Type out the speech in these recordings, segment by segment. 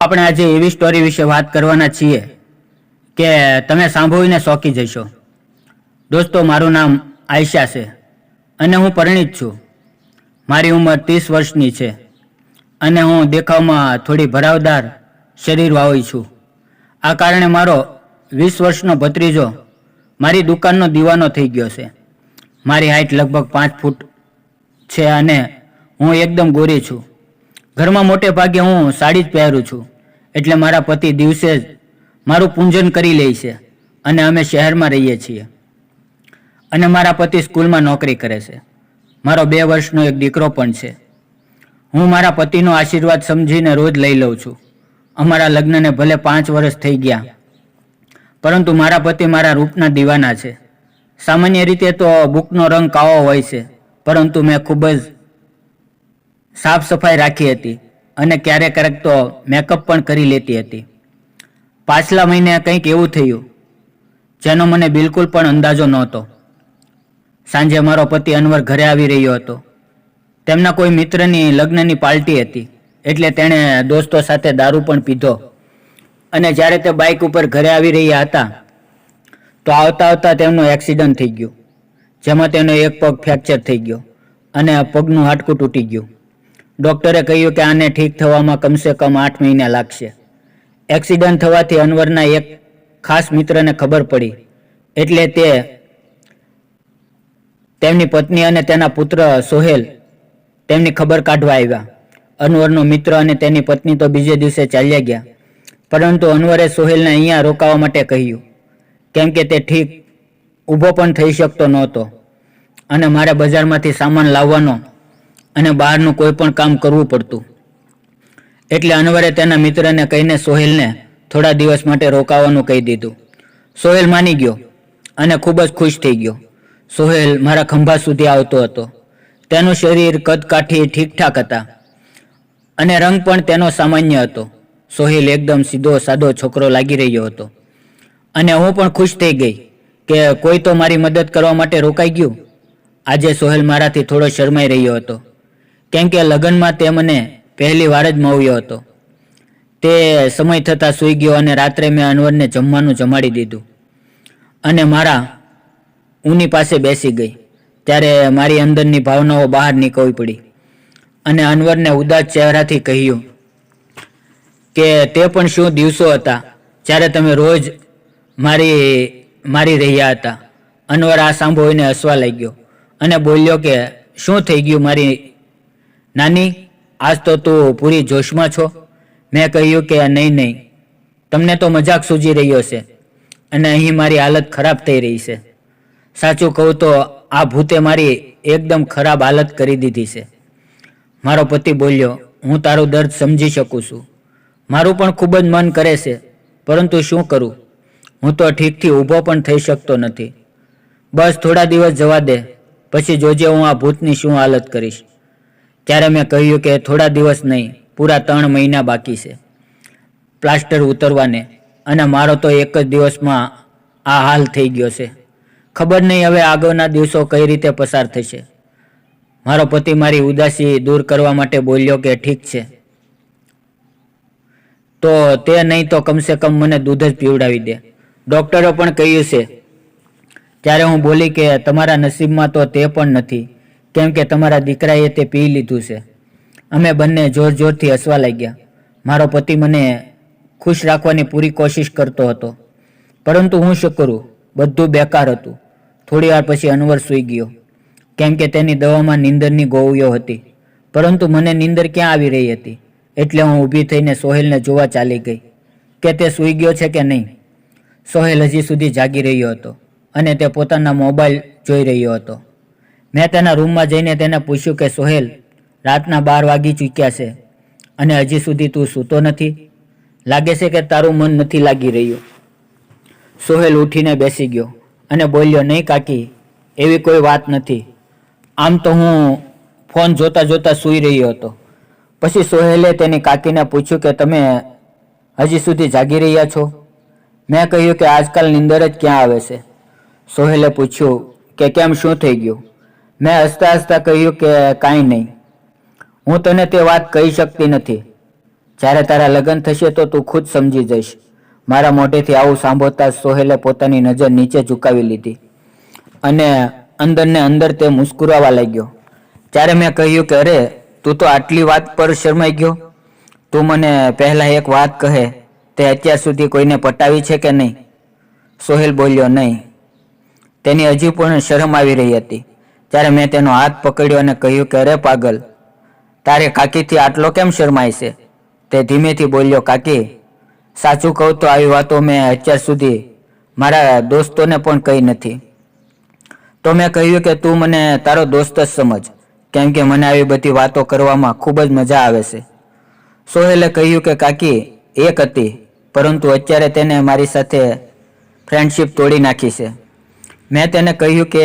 આપણે આજે એવી સ્ટોરી વિશે વાત કરવાના છીએ કે તમે સાંભળીને ચોંકી જશો. દોસ્તો, મારું નામ આયશા છે અને હું પરિણીત છું. મારી ઉંમર 30 વર્ષની છે અને હું દેખાવમાં થોડી ભરાવદાર શરીરવાળી છું. આ કારણે મારો 20 વર્ષનો ભત્રીજો મારી દુકાનનો દીવાનો થઈ ગયો છે. મારી હાઇટ લગભગ 5 ફૂટ છે અને હું એકદમ ગોરી છું. ઘરમાં મોટે ભાગે હું સાડી જ પહેરું છું, એટલે મારા પતિ દિવસે જ મારું પૂજન કરી લે છે અને અમે શહેરમાં રહીએ છીએ. અને મારા પતિ સ્કૂલમાં નોકરી કરે છે. મારો 2 વર્ષનો એક દીકરો પણ છે. હું મારા પતિનો આશીર્વાદ સમજીને રોજ લઈ લઉં છું. અમારા લગ્નને ભલે 5 વર્ષ થઈ ગયા, પરંતુ મારા પતિ મારા રૂપના દીવાના છે. સામાન્ય રીતે તો બુકનો રંગ કાળો હોય છે, પરંતુ મેં ખૂબ જ સાફ સફાઈ રાખી હતી અને ક્યારેક તો મેકઅપ પણ કરી લેતી હતી. પાછલા મહિને કંઈક એવું થયું જેનો મને બિલકુલ પણ અંદાજો નહોતો. સાંજે મારો પતિ અનવર ઘરે આવી રહ્યો હતો. તેમના કોઈ મિત્રની લગ્નની પાર્ટી હતી, એટલે તેણે દોસ્તો સાથે દારૂ પણ પીધો અને જ્યારે તે બાઇક ઉપર ઘરે આવી રહ્યા હતા તો આવતા આવતા તેમનું એક્સિડન્ટ થઈ ગયું, જેમાં તેનો એક પગ ફ્રેક્ચર થઈ ગયો અને પગનું હાડકું તૂટી ગયું. ડૉક્ટરે કહ્યું કે આને ઠીક થવામાં કમસે કમ 8 મહિના લાગશે. એક્સિડન્ટ થવાથી અનવરના એક ખાસ મિત્રને ખબર પડી, એટલે તે તેમની પત્ની અને તેના પુત્ર સોહેલ તેમની ખબર કાઢવા આવ્યા. અનવરનો મિત્ર અને તેની પત્ની તો બીજે દિવસે ચાલ્યા ગયા, પરંતુ અનવરે સોહેલને અહીંયા રોકાવા માટે કહ્યું, કેમ કે તે ઠીક ઊભો પણ થઈ શકતો નહોતો અને મારે બજારમાંથી સામાન લાવવાનો અને બહારનું કોઈ પણ કામ કરવું પડતું. એટલે અનવરે તેના મિત્રને કહીને સોહેલને થોડા દિવસ માટે રોકાવાનું કહી દીધું. સોહેલ માની ગયો અને ખૂબ જ ખુશ થઈ ગયો. સોહેલ મારા ખંભા સુધી આવતો હતો. તેનું શરીર કદકાઠી ઠીકઠાક હતા અને રંગ પણ તેનો સામાન્ય હતો. સોહેલ એકદમ સીધો સાદો છોકરો લાગી રહ્યો હતો અને હું પણ ખુશ થઈ ગઈ કે કોઈ તો મારી મદદ કરવા માટે રોકાઈ ગયું. આજે સોહેલ મારાથી થોડો શરમાઈ રહ્યો હતો, કેમ કે લગ્નમાં તે મને પહેલી વાર જ મળ્યો હતો. તે સમય થતાં સૂઈ ગયો અને રાત્રે મેં અનવરને જમવાનું જમાડી દીધું અને મારા ઊની પાસે બેસી ગઈ. ત્યારે મારી અંદરની ભાવનાઓ બહાર નીકળવી પડી અને અનવરને ઉદાસ ચહેરાથી કહ્યું કે તે પણ શું દિવસો હતા જ્યારે તમે રોજ મારી રહ્યા હતા. અનવર આ સાંભળીને હસવા લાગ્યો અને બોલ્યો કે શું થઈ ગયું મારી નાની, આજ તો તું પૂરી જોશમાં છો. મેં કહ્યું કે નહીં, તમને તો મજાક સૂજી રહ્યો છે અને અહીં મારી હાલત ખરાબ થઈ રહી છે. સાચું કહું તો આ ભૂતે મારી એકદમ ખરાબ હાલત કરી દીધી છે. મારો પતિ બોલ્યો, હું તારું દર્દ સમજી શકું છું. મારું પણ ખૂબ જ મન કરે છે, પરંતુ શું કરું, હું તો ઠીકથી ઊભો પણ થઈ શકતો નથી. બસ થોડા દિવસ જવા દે, પછી જોજે હું આ ભૂતની શું હાલત કરીશ. ત્યારે મેં કહ્યું કે થોડા દિવસ નહીં, પૂરા 3 મહિના બાકી છે પ્લાસ્ટર ઉતરવાને, અને મારો તો એક જ દિવસમાં આ હાલ થઈ ગયો છે. ખબર નહીં હવે આગળના દિવસો કઈ રીતે પસાર થશે. મારો પતિ મારી ઉદાસી દૂર કરવા માટે બોલ્યો કે ઠીક છે, તો તે નહીં તો કમસે કમ મને દૂધ જ પીવડાવી દે. ડૉક્ટરે પણ કહ્યું છે. ત્યારે હું બોલી કે તમારા નસીબમાં તો તે પણ નથી, કેમ કે તમારા દીકરાએ તે પી લીધું છે. અમે બંને જોરથી હસવા લાગ્યા. મારો પતિ મને ખુશ રાખવાની પૂરી કોશિશ કરતો હતો, પરંતુ હું શું કરું, બધું બેકાર હતું. થોડી વાર પછી અનવર સૂઈ ગયો, કેમ કે તેની દવામાં નીંદરની ગોળીઓ હતી, પરંતુ મને નીંદર ક્યાં આવી રહી હતી. એટલે હું ઊભી થઈને સોહેલને જોવા ચાલી ગઈ કે તે સૂઈ ગયો છે કે નહીં. સોહેલ હજી સુધી જાગી રહ્યો હતો અને તે પોતાના મોબાઈલ જોઈ રહ્યો હતો. મેં તેના રૂમમાં જઈને તેને પૂછ્યું કે સોહેલ, રાતના 12 વાગી ચૂક્યા છે અને હજી સુધી તું સૂતો નથી. લાગે છે કે તારું મન નથી લાગી રહ્યું. સોહેલ ઉઠીને બેસી ગયો અને બોલ્યો, નહીં કાકી, એવી કોઈ વાત નથી. આમ તો હું ફોન જોતા સૂઈ રહ્યો હતો. પછી સોહેલે તેની કાકીને પૂછ્યું કે તમે હજી સુધી જાગી રહ્યા છો. મેં કહ્યું કે આજકાલ નીંદર જ ક્યાં આવે છે. સોહેલે પૂછ્યું કે કેમ, શું થઈ ગયું. મેં હસતા કહ્યું કે કાંઈ નહીં, હું તને તે વાત કહી શકતી નથી. જ્યારે તારા લગ્ન થશે તો તું ખુદ સમજી જઈશ. મારા મોઢેથી આવું સાંભળતા સોહેલે પોતાની નજર નીચે ઝુકાવી લીધી અને અંદરને અંદર તે મુસ્કુરાવા લાગ્યો. ત્યારે મેં કહ્યું કે અરે તું તો આટલી વાત પર શરમાઈ ગયો. તું મને પહેલા એક વાત કહે, તે અત્યાર સુધી કોઈને પટાવી છે કે નહીં? સોહેલ બોલ્યો નહીં. તેની હજી પણ શરમ આવી રહી હતી. ત્યારે મેં તેનો હાથ પકડ્યો અને કહ્યું કે અરે પાગલ, તારે કાકીથી આટલો કેમ શરમાય છે? તે ધીમેથી બોલ્યો, કાકી સાચું કહું તો આવી વાતો મેં અત્યાર સુધી મારા દોસ્તોને પણ કહી નથી. તો મેં કહ્યું કે તું મને તારો દોસ્ત જ સમજ, કેમ કે મને આવી બધી વાતો કરવામાં ખૂબ જ મજા આવે છે. સોહેલે કહ્યું કે કાકી એક હતી, પરંતુ અત્યારે તેને મારી સાથે ફ્રેન્ડશિપ તોડી નાખી છે. મેં તેને કહ્યું કે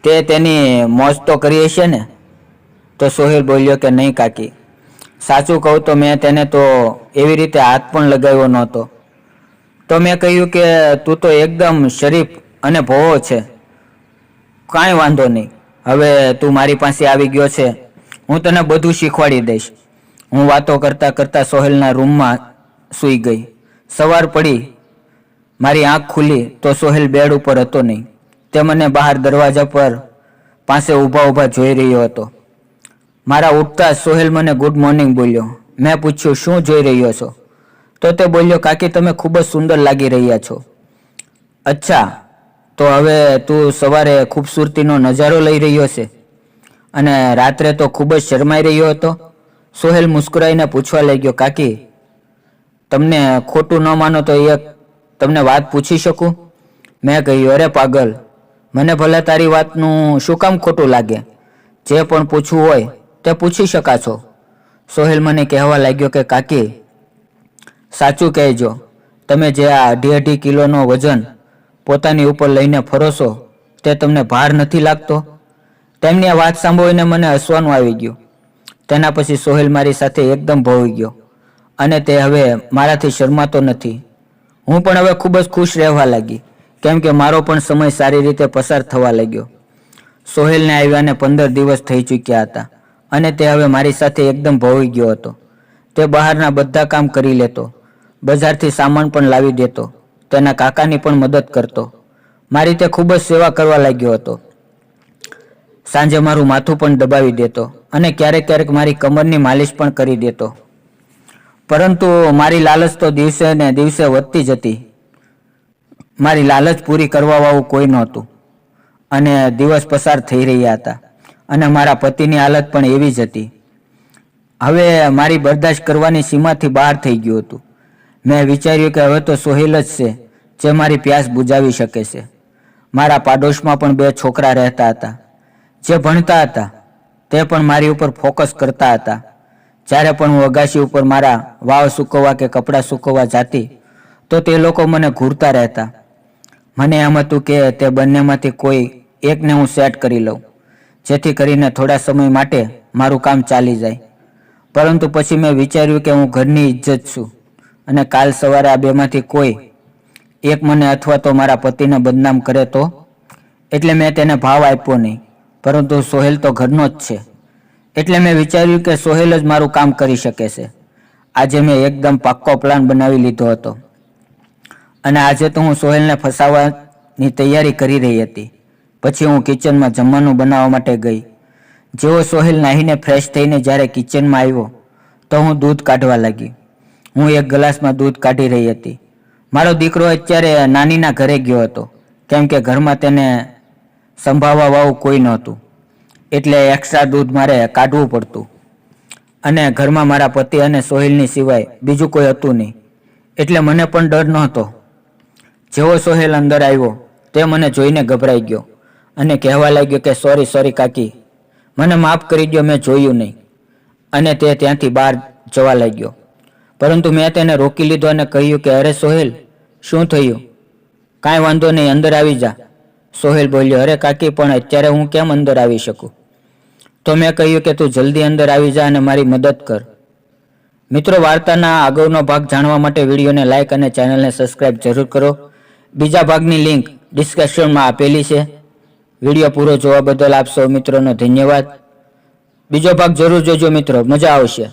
તે તેની મોજ તો કરી હશે ને? તો સોહેલ બોલ્યો કે નહીં કાકી, સાચું કહું તો મેં તેને તો એવી રીતે હાથ પણ લગાવ્યો નહોતો. તો મેં કહ્યું કે તું તો એકદમ શરીફ અને ભોળો છે, કાંઈ વાંધો નહીં. હવે તું મારી પાસે આવી ગયો છે, હું તને બધું શીખવાડી દઈશ. હું વાતો કરતાં કરતાં સોહેલના રૂમમાં સૂઈ ગઈ. સવાર પડી, મારી આંખ ખુલી તો સોહેલ બેડ ઉપર હતો નહીં. તે મને બહાર દરવાજા પર પાસે ઊભા જોઈ રહ્યો હતો. મારા ઉઠતા સોહેલ મને ગુડ મોર્નિંગ બોલ્યો. મેં પૂછ્યું શું જોઈ રહ્યો છો? તો તે બોલ્યો, કાકી તમે ખૂબ જ સુંદર લાગી રહ્યા છો. અચ્છા, તો હવે તું સવારે ખૂબસૂરતીનો નજારો લઈ રહ્યો છે અને રાત્રે તો ખૂબ જ શરમાઈ રહ્યો હતો? સોહેલ મુસ્કુરાઈને પૂછવા લાગ્યો, કાકી તમને ખોટું ન માનો તો એક તમને વાત પૂછી શકું? મેં કહ્યું, અરે પાગલ, મને ભલે તારી વાતનું શું કામ ખોટું લાગે? જે પણ પૂછવું હોય તે પૂછી શકાશો. સોહેલ મને કહેવા લાગ્યો કે કાકી સાચું કહેજો, તમે જે આ 2.5 કિલોનો વજન પોતાની ઉપર લઈને ફરો છો તે તમને ભાર નથી લાગતો? તેમની આ વાત સાંભળીને મને હસવાનું આવી ગયું. તેના પછી સોહેલ મારી સાથે એકદમ ભળી ગયો અને તે હવે મારાથી શરમાતો નથી. હું પણ હવે ખૂબ જ ખુશ રહેવા લાગી, કેમ કે મારો પણ સમય સારી રીતે પસાર થવા લાગ્યો. સોહેલને આવ્યાને 15 દિવસ થઈ ચૂક્યા હતા અને તે હવે મારી સાથે એકદમ ભળી ગયો હતો. તે બહારના બધા કામ કરી લેતો, બજારથી સામાન પણ લાવી દેતો, તેના કાકાની પણ મદદ કરતો. મારી તે ખૂબ જ સેવા કરવા લાગ્યો હતો. સાંજે મારું માથું પણ દબાવી દેતો અને ક્યારેક ક્યારેક મારી કમરની માલિશ પણ કરી દેતો. પરંતુ મારી લાલચ તો દિવસે ને દિવસે વધતી જતી. મારી લાલચ પૂરી કરવા વાળું કોઈ નહોતું અને દિવસ પસાર થઈ રહ્યા હતા અને મારા પતિની હાલત પણ એવી જ હતી. હવે મારી બરદાશ્ત કરવાની સીમાથી બહાર થઈ ગયું હતું. મેં વિચાર્યું કે હવે તો સોહેલ જ છે જે મારી પ્યાસ બુજાવી શકે છે. મારા પાડોશમાં પણ 2 છોકરા રહેતા હતા જે ભણતા હતા. તે પણ મારી ઉપર ફોકસ કરતા હતા. જ્યારે પણ હું અગાશી ઉપર મારા વાવ સૂકવવા કે કપડાં સૂકવવા જાતી તો તે લોકો મને ઘૂરતા રહેતા. મને એમ હતું કે તે બંનેમાંથી કોઈ એકને હું સેટ કરી લઉં, જેથી કરીને થોડા સમય માટે મારું કામ ચાલી જાય. પરંતુ પછી મેં વિચાર્યું કે હું ઘરની ઇજ્જત છું અને કાલ સવારે આ બેમાંથી કોઈ એક મને અથવા તો મારા પતિને બદનામ કરે તો? એટલે મેં તેને ભાવ આપ્યો નહીં, પરંતુ સોહેલ તો ઘરનો જ છે. એટલે મેં વિચાર્યું કે સોહેલ જ મારું કામ કરી શકે છે. આજે મેં એકદમ પાક્કો પ્લાન બનાવી લીધો હતો અને આજે તો હું સોહેલને ફસાવવાની તૈયારી કરી રહી હતી. પછી હું કિચનમાં જમવાનું બનાવવા માટે ગઈ. જેવો સોહેલ નાહીને ફ્રેશ થઈને જ્યારે કિચનમાં આવ્યો તો હું દૂધ કાઢવા લાગી. હું એક ગ્લાસમાં દૂધ કાઢી રહી હતી. મારો દીકરો અત્યારે નાનીના ઘરે ગયો હતો, કેમ કે ઘરમાં તેને સંભાળવા વાળું કોઈ નહોતું, એટલે એક્સ્ટ્રા દૂધ મારે કાઢવું પડતું અને ઘરમાં મારા પતિ અને સોહેલની સિવાય બીજું કોઈ હતું નહીં, એટલે મને પણ ડર નહોતો. જેવો સોહેલ અંદર આવ્યો તે મને જોઈને ગભરાઈ ગયો અને કહેવા લાગ્યો કે સોરી કાકી, મને માફ કરી દો, મેં જોયું નહીં. અને તે ત્યાંથી બહાર જવા લાગ્યો. પરંતુ મેં તેને રોકી લીધો અને કહ્યું કે અરે સોહેલ, શું થયું? કાંઈ વાંધો નહીં, અંદર આવી જા. સોહેલ બોલ્યો, અરે કાકી, પણ અત્યારે હું કેમ અંદર આવી શકું? તો મેં કહ્યું કે તું જલ્દી અંદર આવી જા અને મારી મદદ કર. મિત્રો, વાર્તાના આગળનો ભાગ જાણવા માટે વિડીયોને લાઇક અને ચેનલને સબસ્ક્રાઇબ જરૂર કરો. બીજા ભાગની લિંક ડિસ્ક્રિપ્શનમાં આપેલી છે. વિડીયો પૂરો જોવા બદલ આપ સૌ મિત્રોનો ધન્યવાદ. બીજો ભાગ જરૂર જોજો મિત્રો, મજા આવશે.